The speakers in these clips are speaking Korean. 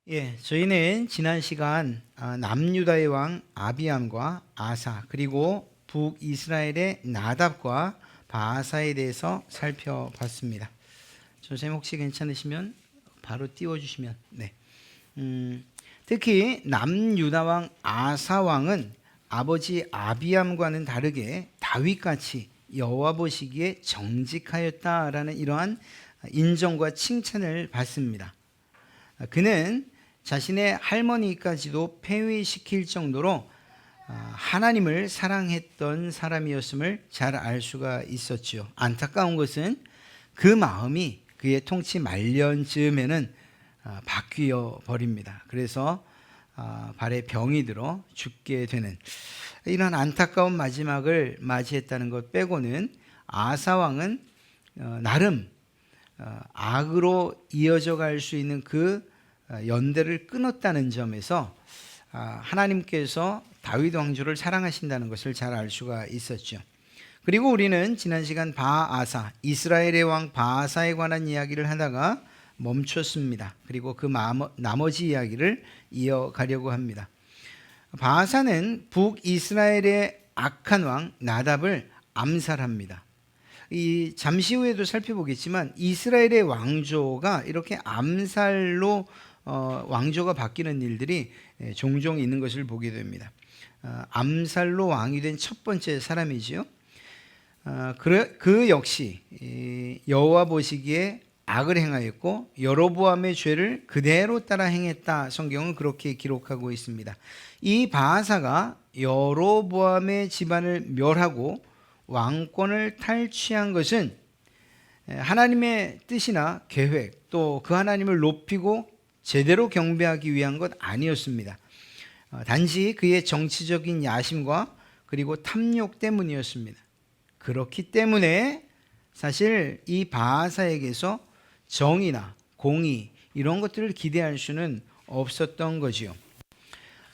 저희는 지난 시간 남유다의 왕 아비암과 아사, 그리고 북이스라엘의 나답과 바아사에 대해서 살펴봤습니다. 선생님 혹시 괜찮으시면 바로 띄워주시면. 특히 남유다 왕 아사 왕은 아버지 아비암과는 다르게 다윗같이 여호와 보시기에 정직하였다라는 이러한 인정과 칭찬을 받습니다. 그는 자신의 할머니까지도 폐위시킬 정도로 하나님을 사랑했던 사람이었음을 잘 알 수가 있었지요. 안타까운 것은 그 마음이 그의 통치 말년쯤에는 바뀌어 버립니다. 그래서 발에 병이 들어 죽게 되는 이런 안타까운 마지막을 맞이했다는 것 빼고는 아사 왕은 나름 악으로 이어져 갈 수 있는 그 연대를 끊었다는 점에서 하나님께서 다윗 왕조를 사랑하신다는 것을 잘 알 수가 있었죠. 그리고 우리는 지난 시간 바아사, 이스라엘의 왕 바아사에 관한 이야기를 하다가 멈췄습니다. 그리고 그 나머지 이야기를 이어가려고 합니다. 바아사는 북이스라엘의 악한 왕 나답을 암살합니다. 잠시 후에도 살펴보겠지만 이스라엘의 왕조가 이렇게 암살로 왕조가 바뀌는 일들이 종종 있는 것을 보게 됩니다. 암살로 왕이 된 첫 번째 사람이지요. 그 역시 여호와 보시기에 악을 행하였고 여로보암의 죄를 그대로 따라 행했다. 성경은 그렇게 기록하고 있습니다. 이 바아사가 여로보암의 집안을 멸하고 왕권을 탈취한 것은 하나님의 뜻이나 계획, 또 그 하나님을 높이고 제대로 경배하기 위한 것 아니었습니다. 단지 그의 정치적인 야심과 그리고 탐욕 때문이었습니다. 그렇기 때문에 사실 이 바아사에게서 정의나 공의 이런 것들을 기대할 수는 없었던 거지요.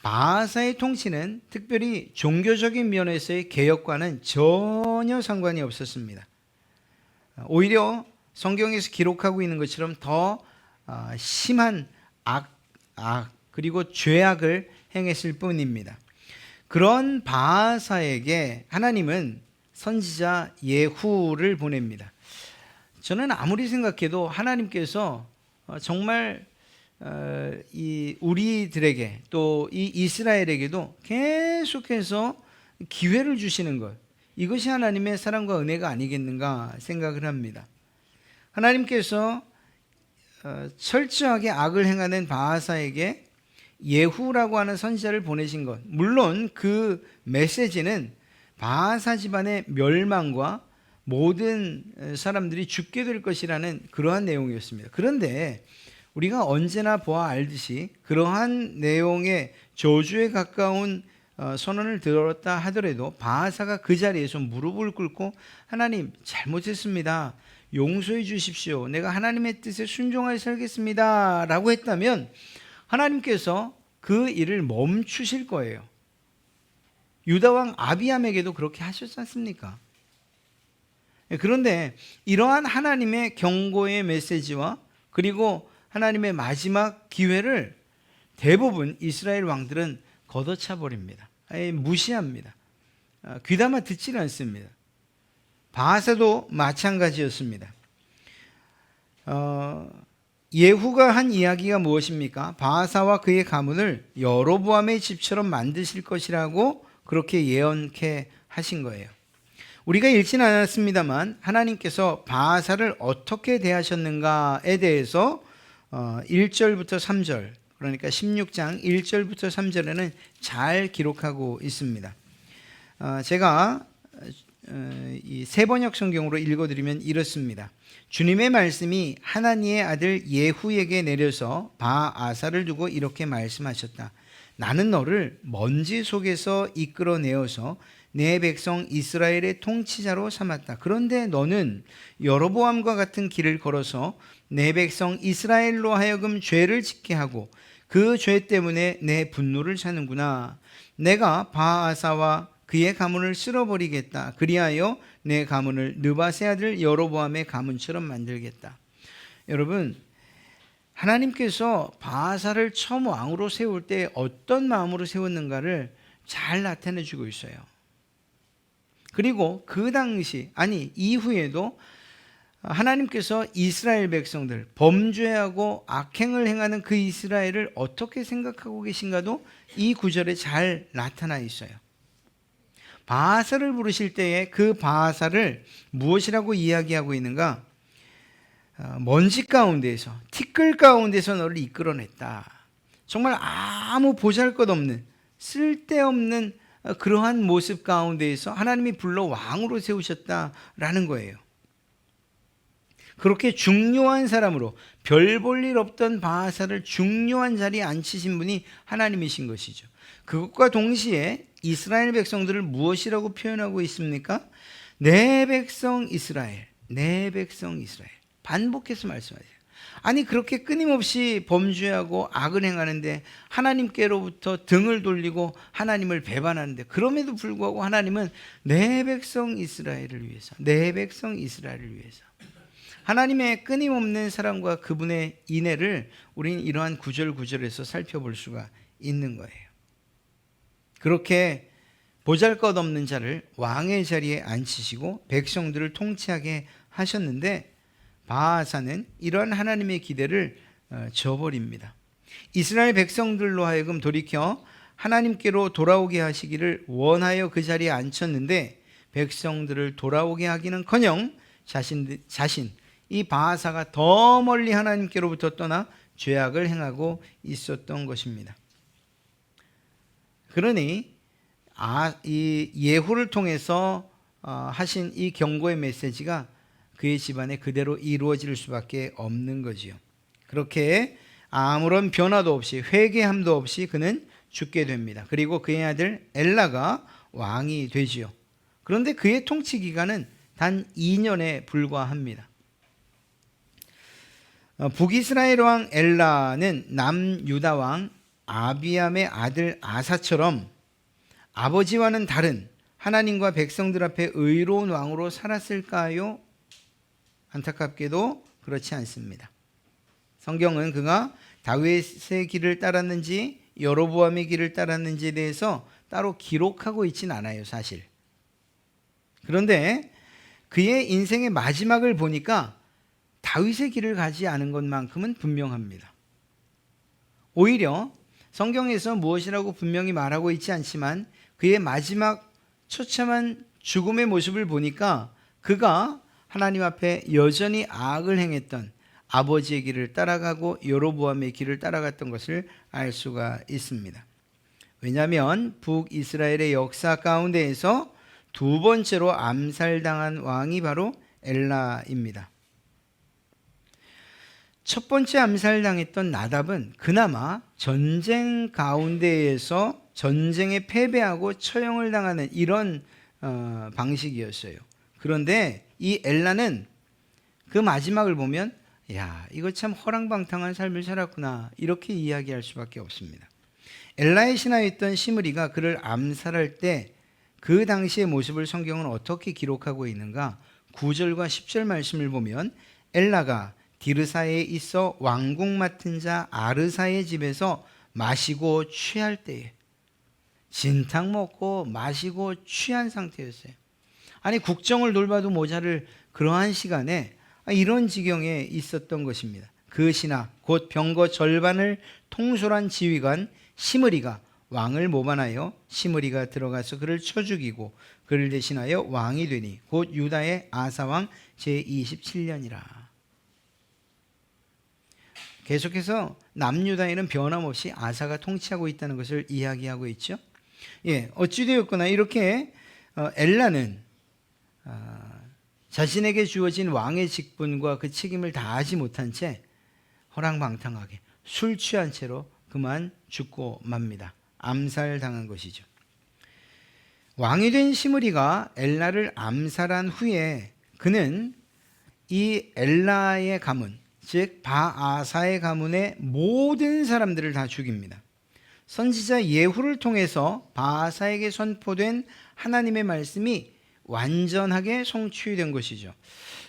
바아사의 통치는 특별히 종교적인 면에서의 개혁과는 전혀 상관이 없었습니다. 오히려 성경에서 기록하고 있는 것처럼 더 심한 그리고 죄악을 행했을 뿐입니다. 그런 바아사에게 하나님은 선지자 예후를 보냅니다. 저는 아무리 생각해도 하나님께서 정말 우리들에게 또 이 이스라엘에게도 계속해서 기회를 주시는 것, 이것이 하나님의 사랑과 은혜가 아니겠는가 생각을 합니다. 하나님께서 철저하게 악을 행하는 바아사에게 예후라고 하는 선지자를 보내신 것, 물론 그 메시지는 바아사 집안의 멸망과 모든 사람들이 죽게 될 것이라는 그러한 내용이었습니다. 그런데 우리가 언제나 보아 알듯이 그러한 내용의 저주에 가까운 선언을 들었다 하더라도 바아사가 그 자리에서 무릎을 꿇고 하나님 잘못했습니다, 용서해 주십시오, 내가 하나님의 뜻에 순종하여 살겠습니다 라고 했다면 하나님께서 그 일을 멈추실 거예요. 유다왕 아비암에게도 그렇게 하셨지 않습니까? 그런데 이러한 하나님의 경고의 메시지와 그리고 하나님의 마지막 기회를 대부분 이스라엘 왕들은 걷어차 버립니다. 무시합니다. 귀담아 듣지 않습니다. 바아사도 마찬가지였습니다. 예후가 한 이야기가 무엇입니까? 바아사와 그의 가문을 여로보암의 집처럼 만드실 것이라고 그렇게 예언케 하신 거예요. 우리가 읽지는 않았습니다만 하나님께서 바아사를 어떻게 대하셨는가에 대해서 1절부터 3절, 그러니까 16장 1절부터 3절에는 잘 기록하고 있습니다. 제가 이 세번역 성경으로 읽어드리면 이렇습니다. 주님의 말씀이 하나니의 아들 예후에게 내려서 바아사를 두고 이렇게 말씀하셨다. 나는 너를 먼지 속에서 이끌어내어서 내 백성 이스라엘의 통치자로 삼았다. 그런데 너는 여로보암과 같은 길을 걸어서 내 백성 이스라엘로 하여금 죄를 짓게 하고 그 죄 때문에 내 분노를 사는구나. 내가 바아사와 그의 가문을 쓸어버리겠다. 그리하여 내 가문을 느바세 아들 여로보암의 가문처럼 만들겠다. 여러분, 하나님께서 바하사를 처음 왕으로 세울 때 어떤 마음으로 세웠는가를 잘 나타내 주고 있어요. 그리고 그 당시, 아니 이후에도 하나님께서 이스라엘 백성들, 범죄하고 악행을 행하는 그 이스라엘을 어떻게 생각하고 계신가도 이 구절에 잘 나타나 있어요. 바하사를 부르실 때에 그 바하사를 무엇이라고 이야기하고 있는가? 먼지 가운데에서, 티끌 가운데서 너를 이끌어냈다. 정말 아무 보잘것없는, 쓸데없는 그러한 모습 가운데에서 하나님이 불러 왕으로 세우셨다라는 거예요. 그렇게 중요한 사람으로, 별 볼 일 없던 바하사를 중요한 자리에 앉히신 분이 하나님이신 것이죠. 그것과 동시에 이스라엘 백성들을 무엇이라고 표현하고 있습니까? 내 백성 이스라엘, 내 백성 이스라엘. 반복해서 말씀하세요. 아니 그렇게 끊임없이 범죄하고 악을 행하는데, 하나님께로부터 등을 돌리고 하나님을 배반하는데, 그럼에도 불구하고 하나님은 내 백성 이스라엘을 위해서, 내 백성 이스라엘을 위해서, 하나님의 끊임없는 사랑과 그분의 인애를 우리는 이러한 구절구절에서 살펴볼 수가 있는 거예요. 그렇게 보잘것없는 자를 왕의 자리에 앉히시고 백성들을 통치하게 하셨는데, 바하사는 이러한 하나님의 기대를 저버립니다. 이스라엘 백성들로 하여금 돌이켜 하나님께로 돌아오게 하시기를 원하여 그 자리에 앉혔는데, 백성들을 돌아오게 하기는커녕 자신 이 바하사가 더 멀리 하나님께로부터 떠나 죄악을 행하고 있었던 것입니다. 그러니 이 예후를 통해서 하신 이 경고의 메시지가 그의 집안에 그대로 이루어질 수밖에 없는 거지요. 그렇게 아무런 변화도 없이, 회개함도 없이 그는 죽게 됩니다. 그리고 그의 아들 엘라가 왕이 되지요. 그런데 그의 통치 기간은 단 2년에 불과합니다. 북이스라엘 왕 엘라는 남유다 왕 아비암의 아들 아사처럼 아버지와는 다른 하나님과 백성들 앞에 의로운 왕으로 살았을까요? 안타깝게도 그렇지 않습니다. 성경은 그가 다윗의 길을 따랐는지 여로보암의 길을 따랐는지에 대해서 따로 기록하고 있진 않아요, 사실. 그런데 그의 인생의 마지막을 보니까 다윗의 길을 가지 않은 것만큼은 분명합니다. 오히려 성경에서 무엇이라고 분명히 말하고 있지 않지만 그의 마지막 처참한 죽음의 모습을 보니까 그가 하나님 앞에 여전히 악을 행했던 아버지의 길을 따라가고 여로보암의 길을 따라갔던 것을 알 수가 있습니다. 왜냐하면 북이스라엘의 역사 가운데에서 두 번째로 암살당한 왕이 바로 엘라입니다. 첫 번째 암살당했던 나답은 그나마 전쟁 가운데에서 전쟁에 패배하고 처형을 당하는 이런 방식이었어요. 그런데 이 엘라는 그 마지막을 보면 야, 이거 참 허랑방탕한 삶을 살았구나, 이렇게 이야기할 수밖에 없습니다. 엘라의 신하였던 시므리가 그를 암살할 때 그 당시의 모습을 성경은 어떻게 기록하고 있는가? 9절과 10절 말씀을 보면 엘라가 디르사에 있어 왕궁 맡은 자 아르사의 집에서 마시고 취할 때에, 진탕 먹고 마시고 취한 상태였어요. 아니 국정을 돌봐도 모자를 그러한 시간에 이런 지경에 있었던 것입니다. 그 신하 곧 병거 절반을 통솔한 지휘관 시므리가 왕을 모반하여 시므리가 들어가서 그를 쳐 죽이고 그를 대신하여 왕이 되니 곧 유다의 아사왕 제27년이라. 계속해서 남유다에는 변함없이 아사가 통치하고 있다는 것을 이야기하고 있죠. 어찌되었거나 이렇게 엘라는 자신에게 주어진 왕의 직분과 그 책임을 다하지 못한 채 허랑방탕하게 술 취한 채로 그만 죽고 맙니다. 암살당한 것이죠. 왕이 된 시므리가 엘라를 암살한 후에 그는 이 엘라의 가문, 즉 바아사의 가문의 모든 사람들을 다 죽입니다. 선지자 예후를 통해서 바아사에게 선포된 하나님의 말씀이 완전하게 성취된 것이죠.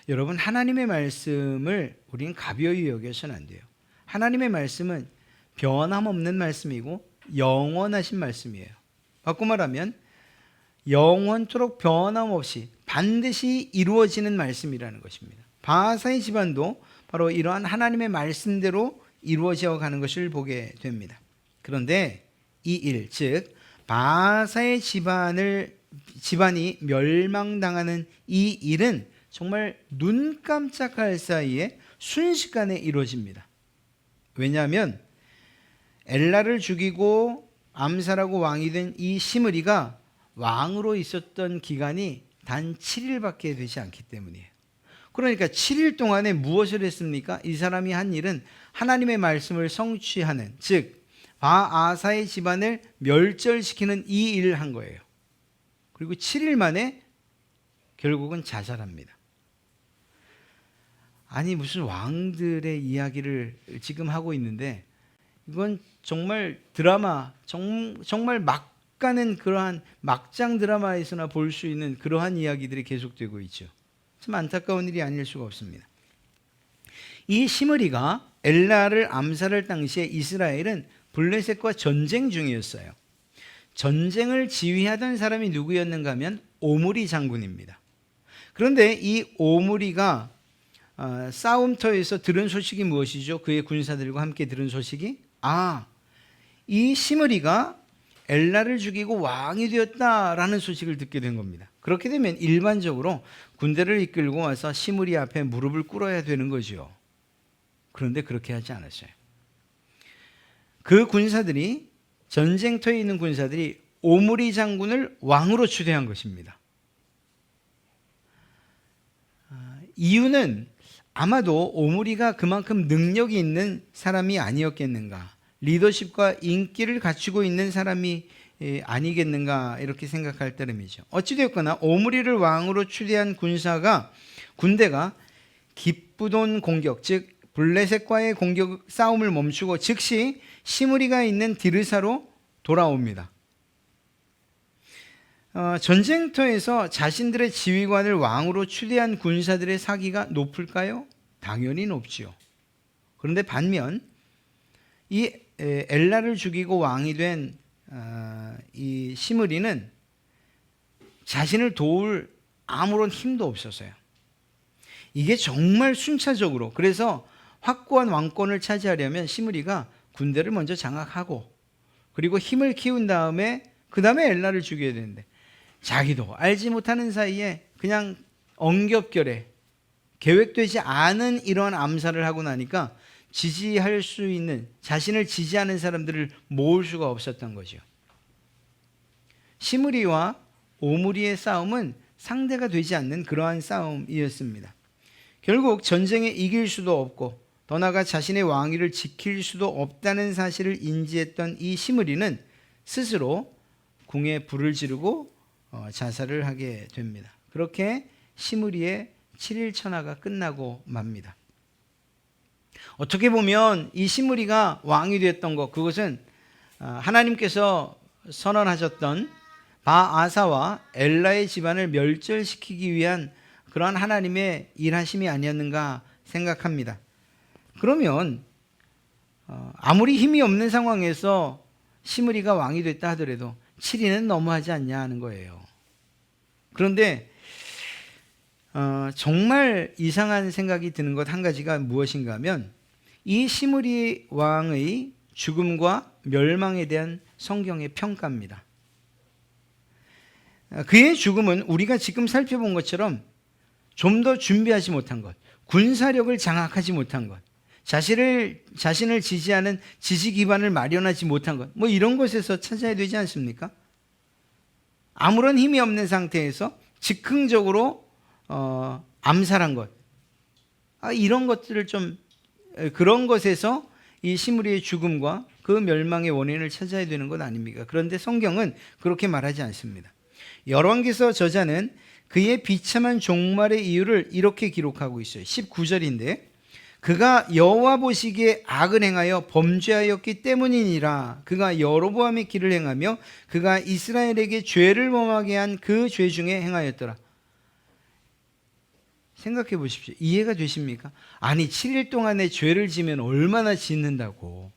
여러분, 하나님의 말씀을 우리는 가벼이 여겨서는 안 돼요. 하나님의 말씀은 변함없는 말씀이고 영원하신 말씀이에요. 바꿔 말하면 영원토록 변함없이 반드시 이루어지는 말씀이라는 것입니다. 바하사의 집안도 바로 이러한 하나님의 말씀대로 이루어져 가는 것을 보게 됩니다. 그런데 이 일, 즉 바하사의 집안이 멸망당하는 이 일은 정말 눈 깜짝할 사이에 순식간에 이루어집니다. 왜냐하면 엘라를 죽이고 암살하고 왕이 된 이 시므리가 왕으로 있었던 기간이 단 7일밖에 되지 않기 때문이에요. 그러니까 7일 동안에 무엇을 했습니까? 이 사람이 한 일은 하나님의 말씀을 성취하는, 즉 바아사의 집안을 멸절시키는 이 일을 한 거예요. 그리고 7일 만에 결국은 자살합니다. 아니 무슨 왕들의 이야기를 지금 하고 있는데 이건 정말 드라마, 정말 막 가는 그러한 막장 드라마에서나 볼 수 있는 그러한 이야기들이 계속되고 있죠. 참 안타까운 일이 아닐 수가 없습니다. 이 시므리가 엘라를 암살할 당시에 이스라엘은 블레셋과 전쟁 중이었어요. 전쟁을 지휘하던 사람이 누구였는가 하면 오므리 장군입니다. 그런데 이 오므리가 싸움터에서 들은 소식이 무엇이죠? 그의 군사들과 함께 들은 소식이 이 시므리가 엘라를 죽이고 왕이 되었다라는 소식을 듣게 된 겁니다. 그렇게 되면 일반적으로 군대를 이끌고 와서 시므리 앞에 무릎을 꿇어야 되는 거죠. 그런데 그렇게 하지 않았어요. 그 군사들이, 전쟁터에 있는 군사들이 오므리 장군을 왕으로 추대한 것입니다. 이유는 아마도 오므리가 그만큼 능력이 있는 사람이 아니었겠는가, 리더십과 인기를 갖추고 있는 사람이 아니겠는가 이렇게 생각할 따름이죠. 어찌되었거나 오므리를 왕으로 추대한 군대가 기브돈 공격, 즉 블레셋과의 공격 싸움을 멈추고 즉시 시므리가 있는 디르사로 돌아옵니다. 전쟁터에서 자신들의 지휘관을 왕으로 추대한 군사들의 사기가 높을까요? 당연히 높지요. 그런데 반면 이 엘라를 죽이고 왕이 된 이 시므리는 자신을 도울 아무런 힘도 없었어요. 이게 정말 순차적으로, 그래서 확고한 왕권을 차지하려면 시므리가 군대를 먼저 장악하고 그리고 힘을 키운 다음에 그 다음에 엘라를 죽여야 되는데 자기도 알지 못하는 사이에 그냥 엉겹결에 계획되지 않은 이러한 암살을 하고 나니까 지지할 수 있는, 자신을 지지하는 사람들을 모을 수가 없었던 거죠. 시므리와 오므리의 싸움은 상대가 되지 않는 그러한 싸움이었습니다. 결국 전쟁에 이길 수도 없고 더 나아가 자신의 왕위를 지킬 수도 없다는 사실을 인지했던 이 시므리는 스스로 궁에 불을 지르고 자살을 하게 됩니다. 그렇게 시므리의 7일 천하가 끝나고 맙니다. 어떻게 보면 이 시므리가 왕이 되었던 것, 그것은 하나님께서 선언하셨던 바아사와 엘라의 집안을 멸절시키기 위한 그러한 하나님의 일하심이 아니었는가 생각합니다. 그러면 아무리 힘이 없는 상황에서 시므리가 왕이 됐다 하더라도 7일은 너무하지 않냐 하는 거예요. 그런데 정말 이상한 생각이 드는 것 한 가지가 무엇인가 하면 이 시므리 왕의 죽음과 멸망에 대한 성경의 평가입니다. 그의 죽음은 우리가 지금 살펴본 것처럼 좀 더 준비하지 못한 것, 군사력을 장악하지 못한 것, 자신을 지지하는 지지 기반을 마련하지 못한 것, 뭐 이런 것에서 찾아야 되지 않습니까? 아무런 힘이 없는 상태에서 즉흥적으로 암살한 것, 이런 것들을 그런 것에서 이 시므리의 죽음과 그 멸망의 원인을 찾아야 되는 것 아닙니까? 그런데 성경은 그렇게 말하지 않습니다. 열왕기서 저자는 그의 비참한 종말의 이유를 이렇게 기록하고 있어요. 19절인데 그가 여호와 보시기에 악을 행하여 범죄하였기 때문이니라. 그가 여로보암의 길을 행하며 그가 이스라엘에게 죄를 범하게 한 그 죄 중에 행하였더라. 생각해 보십시오. 이해가 되십니까? 아니 7일 동안에 죄를 지면 얼마나 짓는다고.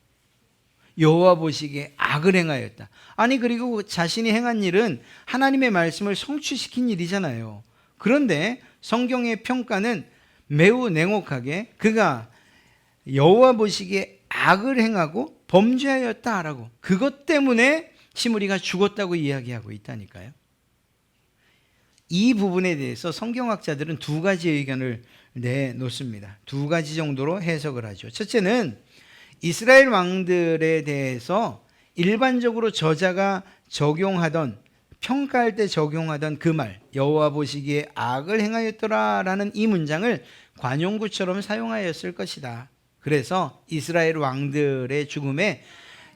여호와 보시기에 악을 행하였다. 아니 그리고 자신이 행한 일은 하나님의 말씀을 성취시킨 일이잖아요. 그런데 성경의 평가는 매우 냉혹하게 그가 여호와 보시기에 악을 행하고 범죄하였다라고, 그것 때문에 시므리가 죽었다고 이야기하고 있다니까요. 이 부분에 대해서 성경학자들은 두 가지 의견을 내놓습니다. 두 가지 정도로 해석을 하죠. 첫째는 이스라엘 왕들에 대해서 일반적으로 저자가 적용하던, 평가할 때 적용하던 그 말, 여호와 보시기에 악을 행하였더라라는 이 문장을 관용구처럼 사용하였을 것이다. 그래서 이스라엘 왕들의 죽음에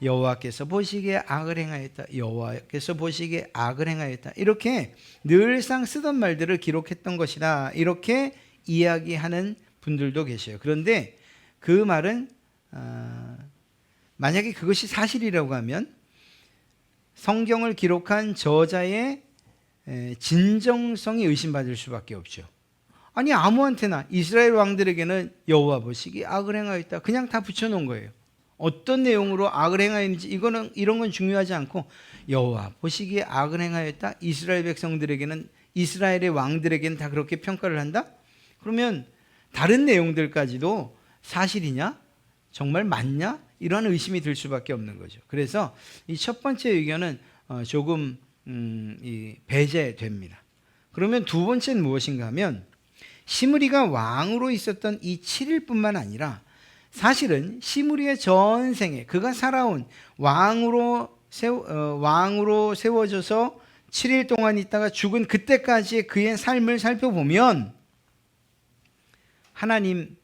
여호와께서 보시기에 악을 행하였다, 여호와께서 보시기에 악을 행하였다, 이렇게 늘상 쓰던 말들을 기록했던 것이다, 이렇게 이야기하는 분들도 계셔요. 그런데 그 말은 만약에 그것이 사실이라고 하면 성경을 기록한 저자의 진정성이 의심받을 수밖에 없죠. 아니 아무한테나 이스라엘 왕들에게는 여호와 보시기에 악을 행하였다 그냥 다 붙여놓은 거예요. 어떤 내용으로 악을 행하였는지 이런 건 중요하지 않고 여호와 보시기에 악을 행하였다, 이스라엘 백성들에게는, 이스라엘의 왕들에게는 다 그렇게 평가를 한다? 그러면 다른 내용들까지도 사실이냐? 정말 맞냐? 이런 의심이 들 수밖에 없는 거죠. 그래서 이 첫 번째 의견은 조금 배제됩니다. 그러면 두 번째는 무엇인가 하면 시므리가 왕으로 있었던 이 7일뿐만 아니라 사실은 시므리의 전생에 그가 살아온 왕으로 세워져서 7일 동안 있다가 죽은 그때까지의 그의 삶을 살펴보면 하나님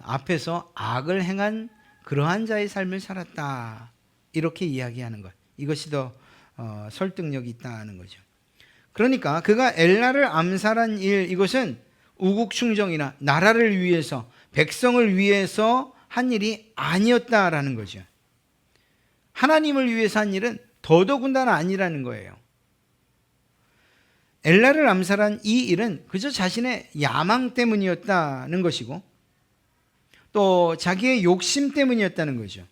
앞에서 악을 행한 그러한 자의 삶을 살았다, 이렇게 이야기하는 것, 이것이 더 설득력이 있다는 거죠. 그러니까 그가 엘라를 암살한 일, 이것은 우국충정이나 나라를 위해서, 백성을 위해서 한 일이 아니었다라는 거죠. 하나님을 위해서 한 일은 더더군다나 아니라는 거예요. 엘라를 암살한 이 일은 그저 자신의 야망 때문이었다는 것이고 또 자기의 욕심 때문이었다는 거죠.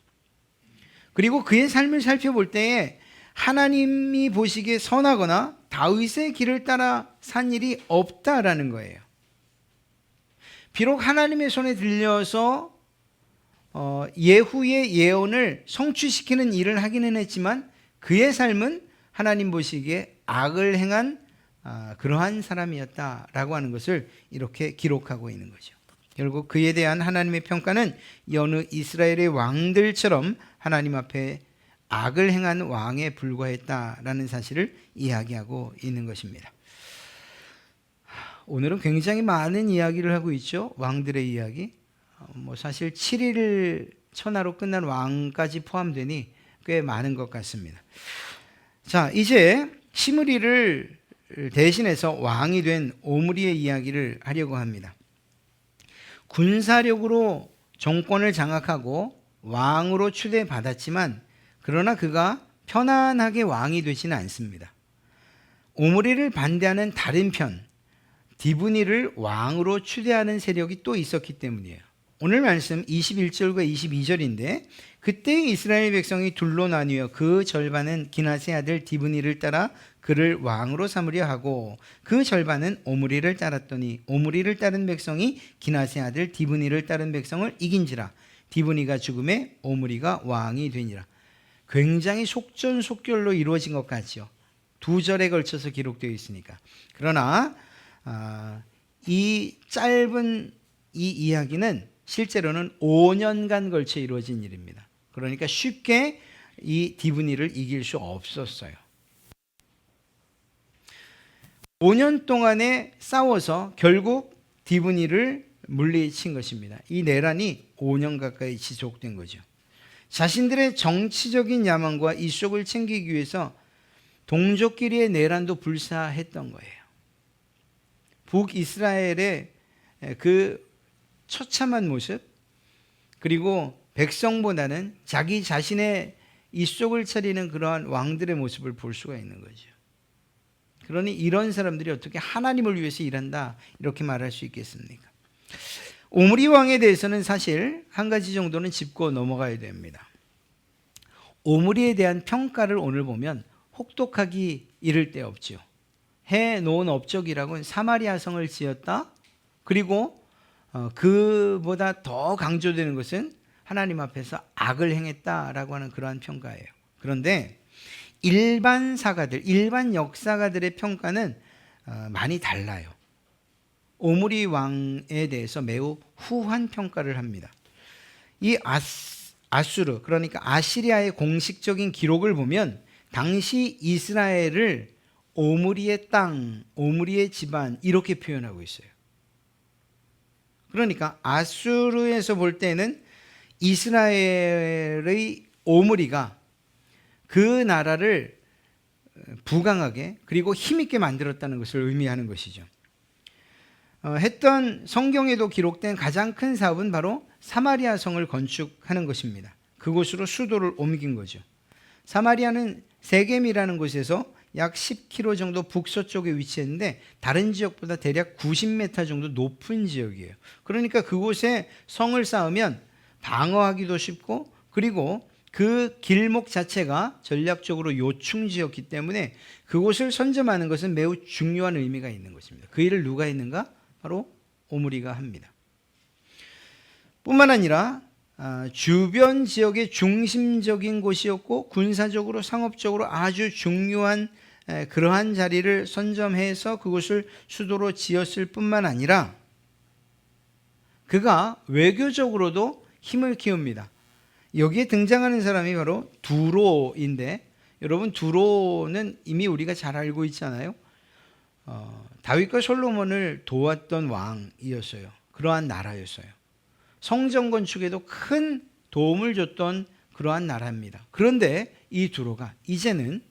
그리고 그의 삶을 살펴볼 때에 하나님이 보시기에 선하거나 다윗의 길을 따라 산 일이 없다라는 거예요. 비록 하나님의 손에 들려서 예후의 예언을 성취시키는 일을 하기는 했지만 그의 삶은 하나님 보시기에 악을 행한 그러한 사람이었다라고 하는 것을 이렇게 기록하고 있는 거죠. 결국 그에 대한 하나님의 평가는 여느 이스라엘의 왕들처럼 하나님 앞에 악을 행한 왕에 불과했다라는 사실을 이야기하고 있는 것입니다. 오늘은 굉장히 많은 이야기를 하고 있죠. 왕들의 이야기. 사실 7일 천하로 끝난 왕까지 포함되니 꽤 많은 것 같습니다. 자, 이제 시므리를 대신해서 왕이 된 오므리의 이야기를 하려고 합니다. 군사력으로 정권을 장악하고 왕으로 추대받았지만 그러나 그가 편안하게 왕이 되지는 않습니다. 오므리를 반대하는 다른 편, 디브니를 왕으로 추대하는 세력이 또 있었기 때문이에요. 오늘 말씀 21절과 22절인데 그때 이스라엘 백성이 둘로 나뉘어 그 절반은 기낫의 아들 디브니를 따라 그를 왕으로 삼으려 하고 그 절반은 오므리를 따랐더니 오므리를 따른 백성이 기낫의 아들 디브니를 따른 백성을 이긴지라 디브니가 죽음에 오므리가 왕이 되니라. 굉장히 속전속결로 이루어진 것 같죠. 두 절에 걸쳐서 기록되어 있으니까. 그러나 이 짧은 이 이야기는 실제로는 5년간 걸쳐 이루어진 일입니다. 그러니까 쉽게 이 디브니를 이길 수 없었어요. 5년 동안에 싸워서 결국 디브니를 물리친 것입니다. 이 내란이 5년 가까이 지속된 거죠. 자신들의 정치적인 야망과 이속을 챙기기 위해서 동족끼리의 내란도 불사했던 거예요. 북이스라엘의 그 처참한 모습, 그리고 백성보다는 자기 자신의 이속을 차리는 그러한 왕들의 모습을 볼 수가 있는 거죠. 그러니 이런 사람들이 어떻게 하나님을 위해서 일한다 이렇게 말할 수 있겠습니까? 오므리 왕에 대해서는 사실 한 가지 정도는 짚고 넘어가야 됩니다. 오므리에 대한 평가를 오늘 보면 혹독하기 이를 데 없지요. 해놓은 업적이라고는 사마리아 성을 지었다. 그리고 그보다 더 강조되는 것은 하나님 앞에서 악을 행했다라고 하는 그러한 평가예요. 그런데 일반 사가들, 일반 역사가들의 평가는 많이 달라요. 오므리 왕에 대해서 매우 후한 평가를 합니다. 이 아수르, 그러니까 아시리아의 공식적인 기록을 보면 당시 이스라엘을 오므리의 땅, 오므리의 집안 이렇게 표현하고 있어요. 그러니까 아수르에서 볼 때는 이스라엘의 오므리가 그 나라를 부강하게 그리고 힘있게 만들었다는 것을 의미하는 것이죠. 했던 성경에도 기록된 가장 큰 사업은 바로 사마리아 성을 건축하는 것입니다. 그곳으로 수도를 옮긴 거죠. 사마리아는 세겜이라는 곳에서 약 10km 정도 북서쪽에 위치했는데 다른 지역보다 대략 90m 정도 높은 지역이에요. 그러니까 그곳에 성을 쌓으면 방어하기도 쉽고 그리고 그 길목 자체가 전략적으로 요충지였기 때문에 그곳을 선점하는 것은 매우 중요한 의미가 있는 것입니다. 그 일을 누가 했는가? 바로 오므리가 합니다. 뿐만 아니라 주변 지역의 중심적인 곳이었고 군사적으로 상업적으로 아주 중요한 그러한 자리를 선점해서 그곳을 수도로 지었을 뿐만 아니라 그가 외교적으로도 힘을 키웁니다. 여기에 등장하는 사람이 바로 두로인데 여러분 두로는 이미 우리가 잘 알고 있잖아요. 다윗과 솔로몬을 도왔던 왕이었어요. 그러한 나라였어요. 성전 건축에도 큰 도움을 줬던 그러한 나라입니다. 그런데 이 두로가 이제는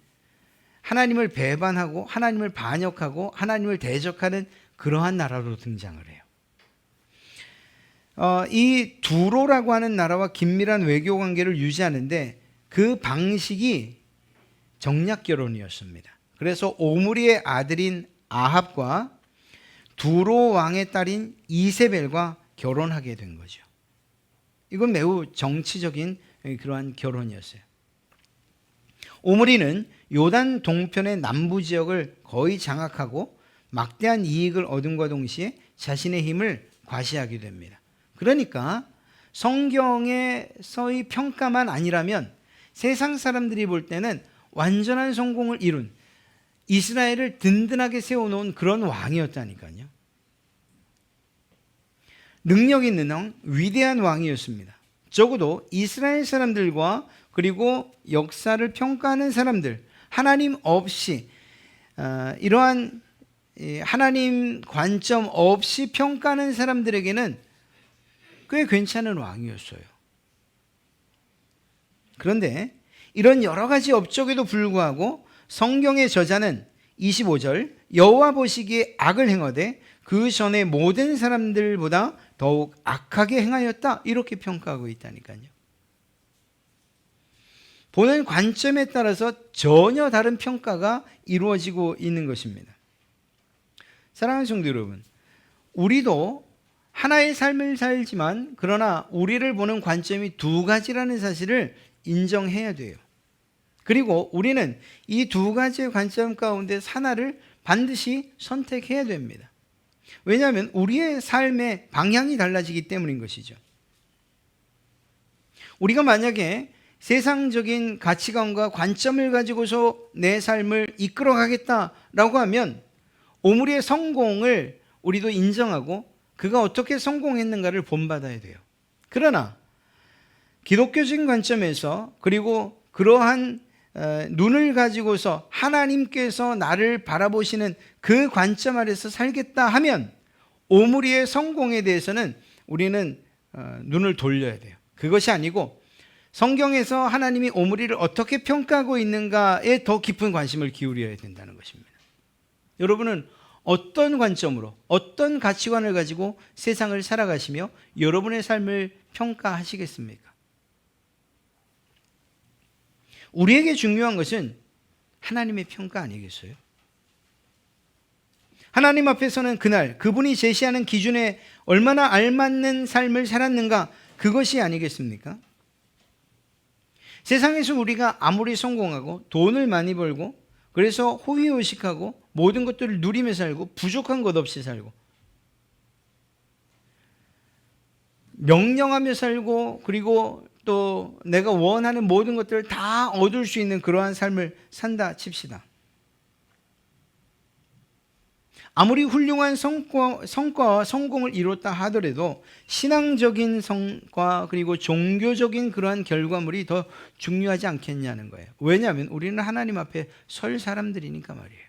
하나님을 배반하고 하나님을 반역하고 하나님을 대적하는 그러한 나라로 등장을 해요. 이 두로라고 하는 나라와 긴밀한 외교 관계를 유지하는데 그 방식이 정략 결혼이었습니다. 그래서 오므리의 아들인 아합과 두로 왕의 딸인 이세벨과 결혼하게 된 거죠. 이건 매우 정치적인 그러한 결혼이었어요. 오므리는 요단 동편의 남부 지역을 거의 장악하고 막대한 이익을 얻음과 동시에 자신의 힘을 과시하게 됩니다. 그러니까 성경에서의 평가만 아니라면 세상 사람들이 볼 때는 완전한 성공을 이룬 이스라엘을 든든하게 세워놓은 그런 왕이었다니까요. 능력 있는 왕, 위대한 왕이었습니다. 적어도 이스라엘 사람들과 그리고 역사를 평가하는 사람들, 하나님 없이 이러한 하나님 관점 없이 평가하는 사람들에게는 꽤 괜찮은 왕이었어요. 그런데 이런 여러 가지 업적에도 불구하고 성경의 저자는 25절 여호와 보시기에 악을 행하되 그 전에 모든 사람들보다 더욱 악하게 행하였다 이렇게 평가하고 있다니까요. 보는 관점에 따라서 전혀 다른 평가가 이루어지고 있는 것입니다. 사랑하는 성도 여러분, 우리도 하나의 삶을 살지만 그러나 우리를 보는 관점이 두 가지라는 사실을 인정해야 돼요. 그리고 우리는 이 두 가지의 관점 가운데 하나를 반드시 선택해야 됩니다. 왜냐하면 우리의 삶의 방향이 달라지기 때문인 것이죠. 우리가 만약에 세상적인 가치관과 관점을 가지고서 내 삶을 이끌어 가겠다라고 하면 오므리의 성공을 우리도 인정하고 그가 어떻게 성공했는가를 본받아야 돼요. 그러나 기독교적인 관점에서 그리고 그러한 눈을 가지고서 하나님께서 나를 바라보시는 그 관점 아래서 살겠다 하면 오므리의 성공에 대해서는 우리는 눈을 돌려야 돼요. 그것이 아니고 성경에서 하나님이 오므리를 어떻게 평가하고 있는가에 더 깊은 관심을 기울여야 된다는 것입니다. 여러분은 어떤 관점으로 어떤 가치관을 가지고 세상을 살아가시며 여러분의 삶을 평가하시겠습니까? 우리에게 중요한 것은 하나님의 평가 아니겠어요? 하나님 앞에서는 그날 그분이 제시하는 기준에 얼마나 알맞는 삶을 살았는가, 그것이 아니겠습니까? 세상에서 우리가 아무리 성공하고 돈을 많이 벌고 그래서 호의호식하고 모든 것들을 누리며 살고 부족한 것 없이 살고 명령하며 살고 그리고 또 내가 원하는 모든 것들을 다 얻을 수 있는 그러한 삶을 산다 칩시다. 아무리 훌륭한 성과와 성공을 이뤘다 하더라도 신앙적인 성과 그리고 종교적인 그러한 결과물이 더 중요하지 않겠냐는 거예요. 왜냐하면 우리는 하나님 앞에 설 사람들이니까 말이에요.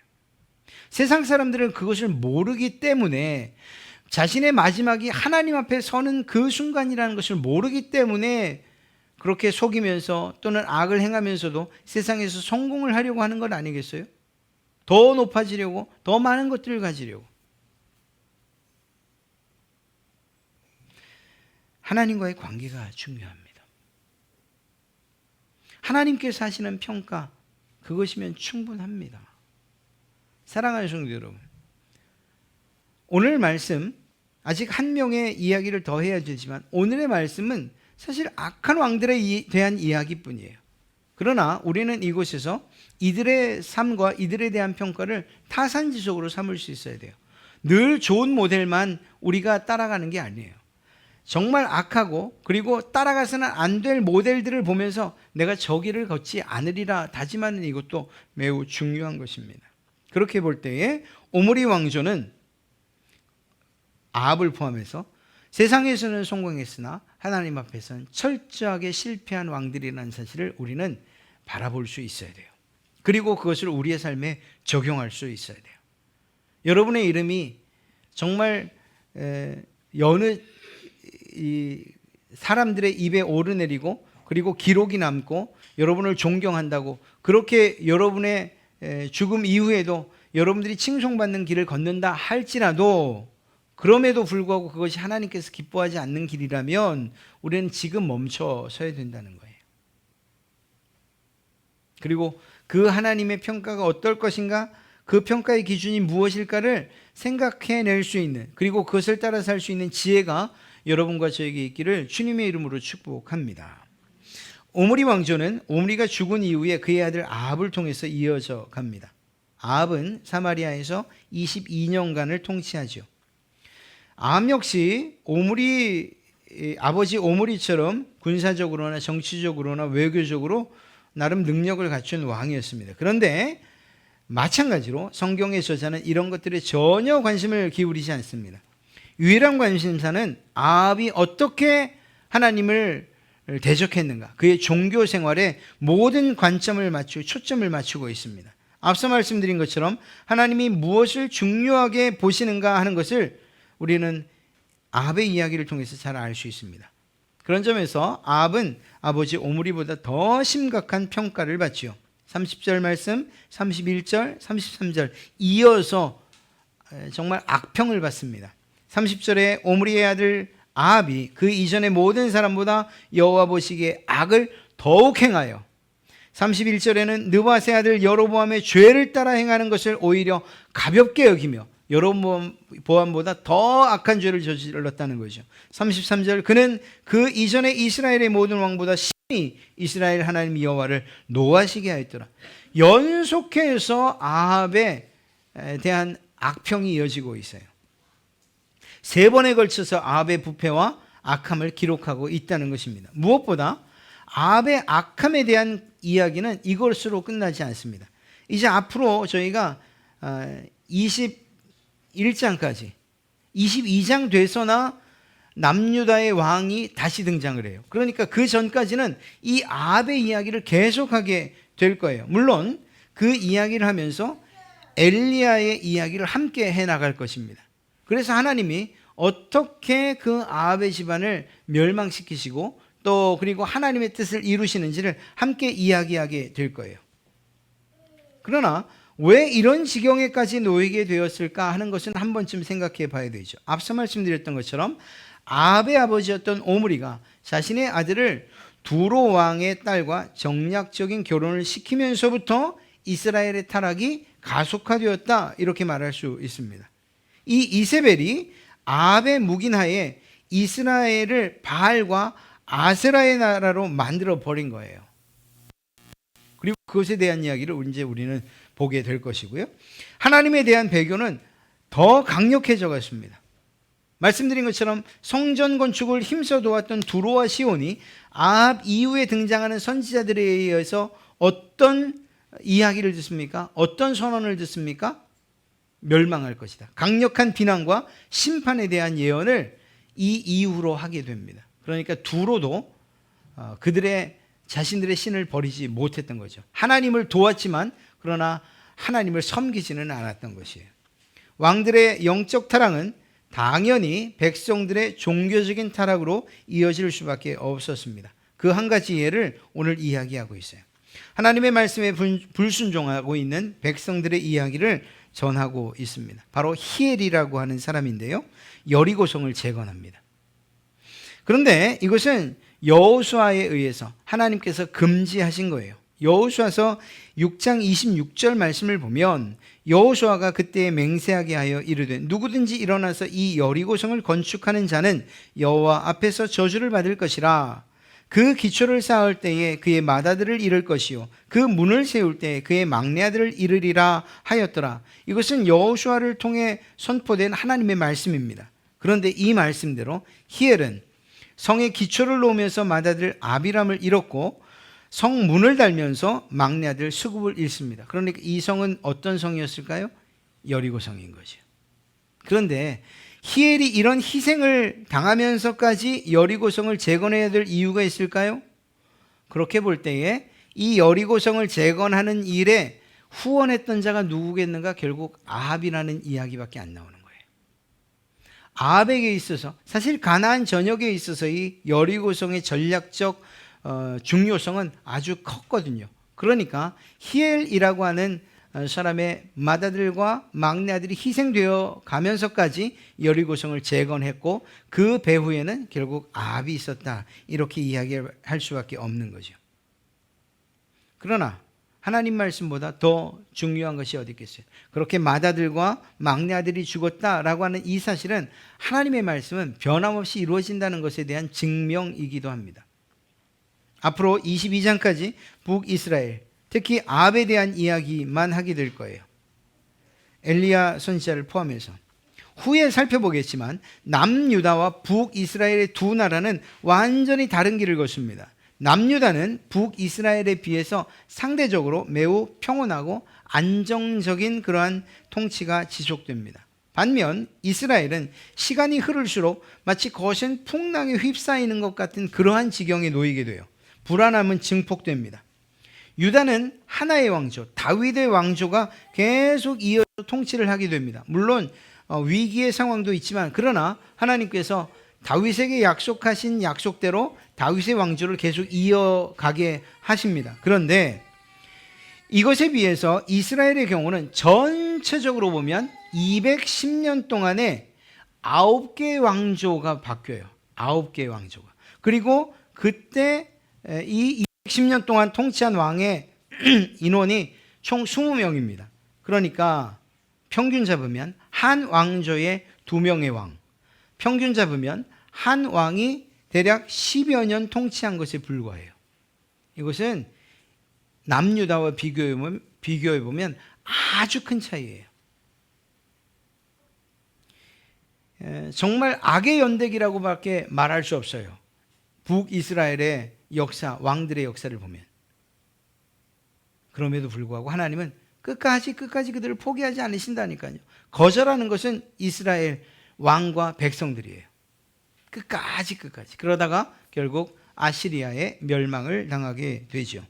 세상 사람들은 그것을 모르기 때문에, 자신의 마지막이 하나님 앞에 서는 그 순간이라는 것을 모르기 때문에 그렇게 속이면서 또는 악을 행하면서도 세상에서 성공을 하려고 하는 건 아니겠어요? 더 높아지려고, 더 많은 것들을 가지려고. 하나님과의 관계가 중요합니다. 하나님께서 하시는 평가, 그것이면 충분합니다. 사랑하는 성도 여러분, 오늘 말씀, 아직 한 명의 이야기를 더 해야 되지만 오늘의 말씀은 사실 악한 왕들에 대한 이야기뿐이에요. 그러나 우리는 이곳에서 이들의 삶과 이들에 대한 평가를 타산지석으로 삼을 수 있어야 돼요. 늘 좋은 모델만 우리가 따라가는 게 아니에요. 정말 악하고 그리고 따라가서는 안 될 모델들을 보면서 내가 저 길을 걷지 않으리라 다짐하는 이것도 매우 중요한 것입니다. 그렇게 볼 때에 오므리 왕조는 아합을 포함해서 세상에서는 성공했으나 하나님 앞에서는 철저하게 실패한 왕들이라는 사실을 우리는 바라볼 수 있어야 돼요. 그리고 그것을 우리의 삶에 적용할 수 있어야 돼요. 여러분의 이름이 정말 여느 사람들의 입에 오르내리고 그리고 기록이 남고 여러분을 존경한다고 그렇게 여러분의 죽음 이후에도 여러분들이 칭송받는 길을 걷는다 할지라도, 그럼에도 불구하고 그것이 하나님께서 기뻐하지 않는 길이라면 우리는 지금 멈춰 서야 된다는 거예요. 그리고 그 하나님의 평가가 어떨 것인가, 그 평가의 기준이 무엇일까를 생각해낼 수 있는, 그리고 그것을 따라 살 수 있는 지혜가 여러분과 저에게 있기를 주님의 이름으로 축복합니다. 오므리 왕조는 오므리가 죽은 이후에 그의 아들 아합을 통해서 이어져 갑니다. 아합은 사마리아에서 22년간을 통치하죠. 아합 역시 아버지 오므리처럼 군사적으로나 정치적으로나 외교적으로 나름 능력을 갖춘 왕이었습니다. 그런데 마찬가지로 성경의 저자는 이런 것들에 전혀 관심을 기울이지 않습니다. 유일한 관심사는 아합이 어떻게 하나님을 대적했는가, 그의 종교 생활에 모든 관점을 맞추고 초점을 맞추고 있습니다. 앞서 말씀드린 것처럼 하나님이 무엇을 중요하게 보시는가 하는 것을 우리는 아합의 이야기를 통해서 잘 알 수 있습니다. 그런 점에서 아합은 아버지 오므리보다 더 심각한 평가를 받지요. 30절 말씀, 31절, 33절 이어서 정말 악평을 받습니다. 30절에 오므리의 아들 아합이 그 이전의 모든 사람보다 여호와 보시기에 악을 더욱 행하여, 31절에는 느밧의 아들 여로보암의 죄를 따라 행하는 것을 오히려 가볍게 여기며 여로보암보다 더 악한 죄를 저질렀다는 거죠. 33절, 그는 그 이전의 이스라엘의 모든 왕보다 심히 이스라엘 하나님 여호와를 노하시게 하였더라. 연속해서 아합에 대한 악평이 이어지고 있어요. 3번에 걸쳐서 아합의 부패와 악함을 기록하고 있다는 것입니다. 무엇보다 아합의 악함에 대한 이야기는 이것으로 끝나지 않습니다. 이제 앞으로 저희가 21장까지 22장 돼서나 남유다의 왕이 다시 등장을 해요. 그러니까 그 전까지는 이 아합의 이야기를 계속하게 될 거예요. 물론 그 이야기를 하면서 엘리야의 이야기를 함께 해나갈 것입니다. 그래서 하나님이 어떻게 그 아합의 집안을 멸망시키시고 또 그리고 하나님의 뜻을 이루시는지를 함께 이야기하게 될 거예요. 그러나 왜 이런 지경에까지 놓이게 되었을까 하는 것은 한 번쯤 생각해 봐야 되죠. 앞서 말씀드렸던 것처럼 아합의 아버지였던 오므리가 자신의 아들을 두로 왕의 딸과 정략적인 결혼을 시키면서부터 이스라엘의 타락이 가속화되었다, 이렇게 말할 수 있습니다. 이 이세벨이 아합의 묵인하에 이스라엘을 바알과 아세라의 나라로 만들어 버린 거예요. 그리고 그것에 대한 이야기를 이제 우리는 보게 될 것이고요. 하나님에 대한 배교는 더 강력해져 갔습니다. 말씀드린 것처럼 성전 건축을 힘써 도왔던 두로와 시온이 아합 이후에 등장하는 선지자들에 의해서 어떤 이야기를 듣습니까? 어떤 선언을 듣습니까? 멸망할 것이다. 강력한 비난과 심판에 대한 예언을 이 이후로 하게 됩니다. 그러니까 두로도 그들의 자신들의 신을 버리지 못했던 거죠. 하나님을 도왔지만 그러나 하나님을 섬기지는 않았던 것이에요. 왕들의 영적 타락은 당연히 백성들의 종교적인 타락으로 이어질 수밖에 없었습니다. 그 한 가지 예를 오늘 이야기하고 있어요. 하나님의 말씀에 불순종하고 있는 백성들의 이야기를 전하고 있습니다. 바로 히엘이라고 하는 사람인데요. 여리고성을 재건합니다. 그런데 이것은 여호수아에 의해서 하나님께서 금지하신 거예요. 여호수아서 6장 26절 말씀을 보면 여호수아가 그때 맹세하게 하여 이르되 누구든지 일어나서 이 여리고성을 건축하는 자는 여호와 앞에서 저주를 받을 것이라. 그 기초를 쌓을 때에 그의 맏아들을 잃을 것이요 그 문을 세울 때에 그의 막내 아들을 잃으리라 하였더라. 이것은 여호수아를 통해 선포된 하나님의 말씀입니다. 그런데 이 말씀대로 히엘은 성의 기초를 놓으면서 맏아들 아비람을 잃었고 성문을 달면서 막내 아들 수굽을 잃습니다. 그러니까 이 성은 어떤 성이었을까요? 여리고성인 거죠. 그런데 히엘이 이런 희생을 당하면서까지 여리고성을 재건해야 될 이유가 있을까요? 그렇게 볼 때에 이 여리고성을 재건하는 일에 후원했던 자가 누구겠는가? 결국 아합이라는 이야기밖에 안 나오는 거예요. 아합에게 있어서 사실 가나안 전역에 있어서 이 여리고성의 전략적 중요성은 아주 컸거든요. 그러니까 히엘이라고 하는 사람의 맏아들과 막내 아들이 희생되어 가면서까지 여리고성을 재건했고 그 배후에는 결국 아합이 있었다. 이렇게 이야기할 수밖에 없는 거죠. 그러나 하나님 말씀보다 더 중요한 것이 어디 있겠어요? 그렇게 맏아들과 막내 아들이 죽었다라고 하는 이 사실은 하나님의 말씀은 변함없이 이루어진다는 것에 대한 증명이기도 합니다. 앞으로 22장까지 북이스라엘, 특히 아합에 대한 이야기만 하게 될 거예요. 엘리야 선지자를 포함해서. 후에 살펴보겠지만 남유다와 북이스라엘의 두 나라는 완전히 다른 길을 걷습니다. 남유다는 북이스라엘에 비해서 상대적으로 매우 평온하고 안정적인 그러한 통치가 지속됩니다. 반면 이스라엘은 시간이 흐를수록 마치 거센 풍랑에 휩싸이는 것 같은 그러한 지경에 놓이게 돼요. 불안함은 증폭됩니다. 유다는 하나의 왕조, 다윗의 왕조가 계속 이어서 통치를 하게 됩니다. 물론 위기의 상황도 있지만 그러나 하나님께서 다윗에게 약속하신 약속대로 다윗의 왕조를 계속 이어가게 하십니다. 그런데 이것에 비해서 이스라엘의 경우는 전체적으로 보면 210년 동안에 9개의 왕조가 바뀌어요. 9개의 왕조가. 그리고 그때 이 210년 동안 통치한 왕의 인원이 총 20명입니다. 그러니까 평균 잡으면 한 왕조에 2명의 왕, 평균 잡으면 한 왕이 대략 10여 년 통치한 것에 불과해요. 이것은 남유다와 비교해보면 아주 큰 차이예요. 정말 악의 연대기라고밖에 말할 수 없어요. 북이스라엘의 역사, 왕들의 역사를 보면. 그럼에도 불구하고 하나님은 끝까지 그들을 포기하지 않으신다니까요. 거절하는 것은 이스라엘 왕과 백성들이에요. 끝까지. 그러다가 결국 아시리아의 멸망을 당하게 되죠.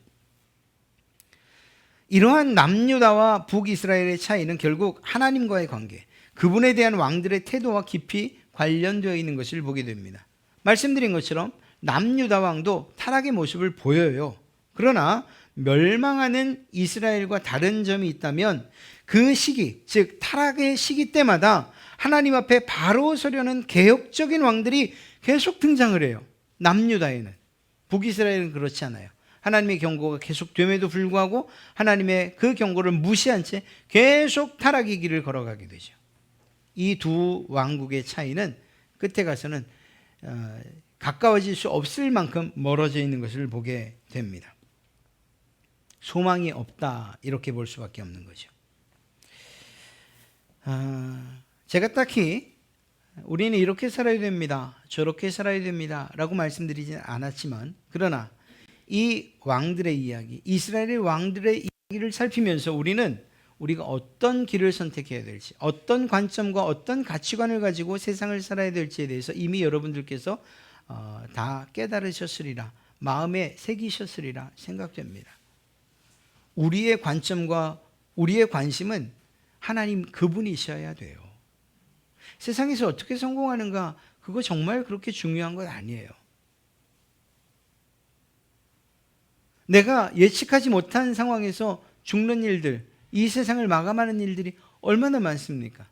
이러한 남유다와 북이스라엘의 차이는 결국 하나님과의 관계, 그분에 대한 왕들의 태도와 깊이 관련되어 있는 것을 보게 됩니다. 말씀드린 것처럼 남유다 왕도 타락의 모습을 보여요. 그러나 멸망하는 이스라엘과 다른 점이 있다면 그 시기, 즉 타락의 시기 때마다 하나님 앞에 바로 서려는 개혁적인 왕들이 계속 등장을 해요. 남유다에는. 북이스라엘은 그렇지 않아요. 하나님의 경고가 계속됨에도 불구하고 하나님의 그 경고를 무시한 채 계속 타락의 길을 걸어가게 되죠. 이 두 왕국의 차이는 끝에 가서는 가까워질 수 없을 만큼 멀어져 있는 것을 보게 됩니다. 소망이 없다 이렇게 볼 수밖에 없는 거죠. 제가 딱히 우리는 이렇게 살아야 됩니다, 저렇게 살아야 됩니다 라고 말씀드리진 않았지만, 그러나 이 왕들의 이야기, 이스라엘의 왕들의 이야기를 살피면서 우리가 어떤 길을 선택해야 될지, 어떤 관점과 어떤 가치관을 가지고 세상을 살아야 될지에 대해서 이미 여러분들께서 다 깨달으셨으리라, 마음에 새기셨으리라 생각됩니다. 우리의 관점과 우리의 관심은 하나님 그분이셔야 돼요. 세상에서 어떻게 성공하는가, 그거 정말 그렇게 중요한 건 아니에요. 내가 예측하지 못한 상황에서 죽는 일들, 이 세상을 마감하는 일들이 얼마나 많습니까?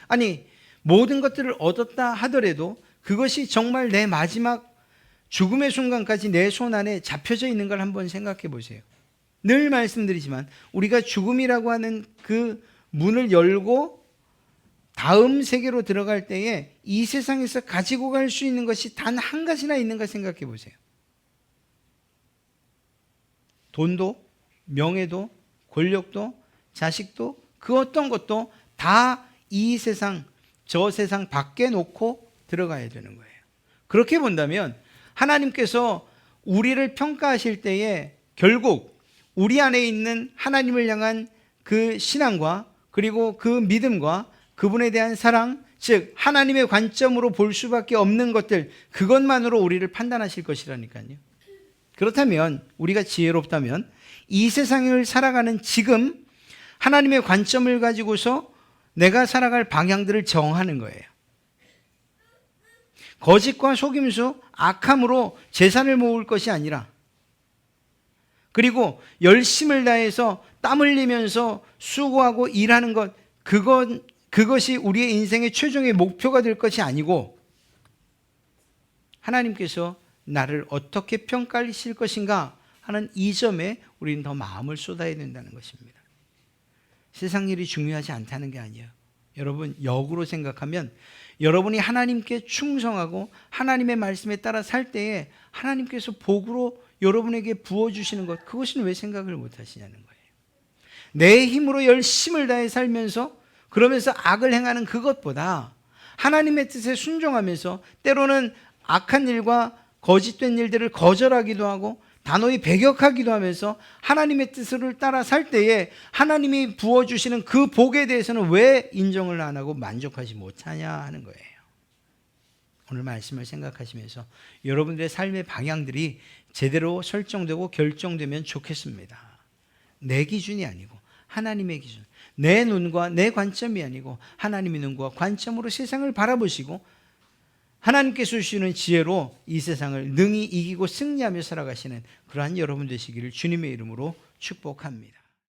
아니, 모든 것들을 얻었다 하더라도 그것이 정말 내 마지막 죽음의 순간까지 내 손 안에 잡혀져 있는 걸 한번 생각해 보세요. 늘 말씀드리지만 우리가 죽음이라고 하는 그 문을 열고 다음 세계로 들어갈 때에 이 세상에서 가지고 갈 수 있는 것이 단 한 가지나 있는가 생각해 보세요. 돈도, 명예도, 권력도, 자식도, 그 어떤 것도 다 이 세상, 저 세상 밖에 놓고 들어가야 되는 거예요. 그렇게 본다면 하나님께서 우리를 평가하실 때에 결국 우리 안에 있는 하나님을 향한 그 신앙과 그리고 그 믿음과 그분에 대한 사랑, 즉 하나님의 관점으로 볼 수밖에 없는 것들, 그것만으로 우리를 판단하실 것이라니까요. 그렇다면 우리가 지혜롭다면 이 세상을 살아가는 지금 하나님의 관점을 가지고서 내가 살아갈 방향들을 정하는 거예요. 거짓과 속임수, 악함으로 재산을 모을 것이 아니라, 그리고 열심을 다해서 땀 흘리면서 수고하고 일하는 것, 그것이 우리의 인생의 최종의 목표가 될 것이 아니고, 하나님께서 나를 어떻게 평가하실 것인가 하는 이 점에 우리는 더 마음을 쏟아야 된다는 것입니다. 세상 일이 중요하지 않다는 게 아니에요. 여러분, 역으로 생각하면 여러분이 하나님께 충성하고 하나님의 말씀에 따라 살 때에 하나님께서 복으로 여러분에게 부어주시는 것, 그것은 왜 생각을 못 하시냐는 거예요. 내 힘으로 열심을 다해 살면서 그러면서 악을 행하는 그것보다 하나님의 뜻에 순종하면서 때로는 악한 일과 거짓된 일들을 거절하기도 하고 단호히 배격하기도 하면서 하나님의 뜻을 따라 살 때에 하나님이 부어주시는 그 복에 대해서는 왜 인정을 안 하고 만족하지 못하냐 하는 거예요. 오늘 말씀을 생각하시면서 여러분들의 삶의 방향들이 제대로 설정되고 결정되면 좋겠습니다. 내 기준이 아니고 하나님의 기준, 내 눈과 내 관점이 아니고 하나님의 눈과 관점으로 세상을 바라보시고 하나님께서 주시는 지혜로 이 세상을 능히 이기고 승리하며 살아가시는 그러한 여러분 되시기를 주님의 이름으로 축복합니다.